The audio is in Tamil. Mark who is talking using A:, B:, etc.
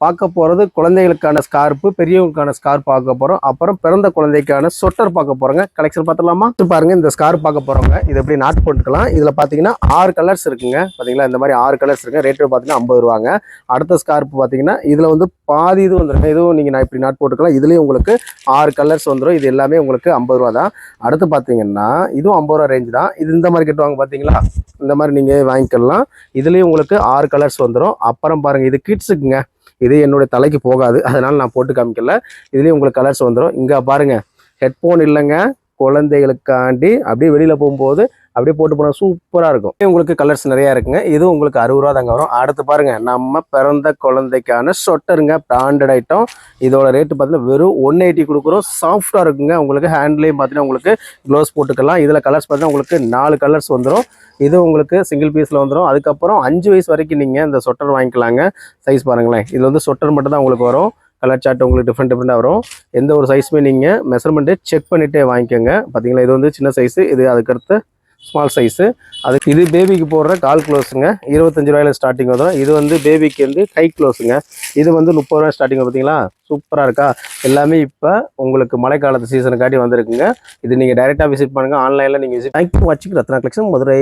A: பார்க்க போகிறது குழந்தைகளுக்கான ஸ்கார்ப்பு, பெரியவங்களுக்கான ஸ்கார்ப் பார்க்க போகிறோம். அப்புறம் பிறந்த குழந்தைக்கான சொட்டர் பார்க்க போகிறோங்க. கலெக்ஷன் பார்த்துலாமா? பாருங்க, இந்த ஸ்கார்ப் பார்க்க போகிறோங்க. இது எப்படி நாட் போட்டுக்கலாம். இதில் பார்த்தீங்கன்னா 6 கலர்ஸ் இருக்குங்க. பார்த்தீங்களா, இந்த மாதிரி 6 கலர்ஸ் இருக்குங்க. ரேட்டு பார்த்தீங்கன்னா 50 ரூபாங்க. அடுத்த ஸ்கார்ப் பார்த்தீங்கன்னா இதில் வந்து பாதி இது வந்துருங்க. இதுவும் நீங்கள் இப்படி நாட் போட்டுக்கலாம். இதுலேயும் உங்களுக்கு 6 கலர்ஸ் வந்துடும். இது எல்லாமே உங்களுக்கு 50 ரூபா தான். அடுத்து பார்த்தீங்கன்னா இதுவும் 50 ரூபா ரேஞ்ச் தான். இது இந்த மாதிரி கட்டுவாங்க பார்த்தீங்களா, இந்த மாதிரி நீங்கள் வாங்கிக்கலாம். இதுலேயும் உங்களுக்கு 6 கலர்ஸ் வந்துடும். அப்புறம் பாருங்கள், இது கிட்ஸுக்குங்க. இது என்னுடைய தலைக்கு போகாது, அதனால நான் போட்டு காமிக்கல. இதுலேயும் உங்களுக்கு கலர்ஸ் வந்துடும். இங்கே பாருங்கள், ஹெட்ஃபோன் இல்லைங்க, குழந்தைகளுக்காண்டி அப்படியே வெளியில் போகும்போது அப்படியே போட்டு போனால் சூப்பராக இருக்கும். உங்களுக்கு கலர்ஸ் நிறையா இருக்குங்க. இதுவும் உங்களுக்கு 60 ரூபா தாங்க வரும். அடுத்து பாருங்கள், நம்ம பிறந்த குழந்தைக்கான சொட்டருங்க, பிராண்டட் ஐட்டம். இதோட ரேட்டு பார்த்தீங்கன்னா வெறும் 180 கொடுக்குறோம். சாஃப்டாக இருக்குங்க. உங்களுக்கு ஹேண்ட்லேயும் பார்த்தீங்கன்னா உங்களுக்கு க்ளோஸ் போட்டுக்கலாம். இதில் கலர்ஸ் பார்த்தீங்கன்னா உங்களுக்கு 4 கலர்ஸ் வந்துடும். இது உங்களுக்கு சிங்கிள் பீஸில் வந்துடும். அதுக்கப்புறம் 5 வயசு வரைக்கும் நீங்கள் இந்த சொட்டர் வாங்கிக்கலாங்க. சைஸ் பாருங்களேன், இதில் வந்து சொட்டர் மட்டும் தான் உங்களுக்கு வரும். கலர் சார்ட் உங்களுக்கு டிஃப்ரெண்ட்டாக வரும். எந்த ஒரு சைஸுமே நீங்கள் மெஷர்மெண்ட்டு செக் பண்ணிகிட்டே வாங்கிக்கோங்க. பார்த்தீங்களா, இது வந்து சின்ன சைஸு, இது அதுக்கடுத்து ஸ்மால் சைஸு. அதுக்கு இது பேபிக்கு போடுற கால் க்ளோஸுங்க, 25 ரூபாயில ஸ்டார்டிங் வரும். இது வந்து பேபிக்கு வந்து கை க்ளோஸுங்க. இது வந்து 30 ரூபா ஸ்டார்டிங். பார்த்தீங்களா, சூப்பராக இருக்கா? எல்லாமே இப்போ உங்களுக்கு மழைக்காலத்து சீசனுக்காட்டி வந்திருக்குங்க. இது நீங்கள் டைரெக்டாக விசிட் பண்ணுங்கள், ஆன்லைனில் நீங்கள் விசிட். தேங்க்யூ ஃபார் வாட்சிங் ரத்னா கலெக்ஷன், மதுரை.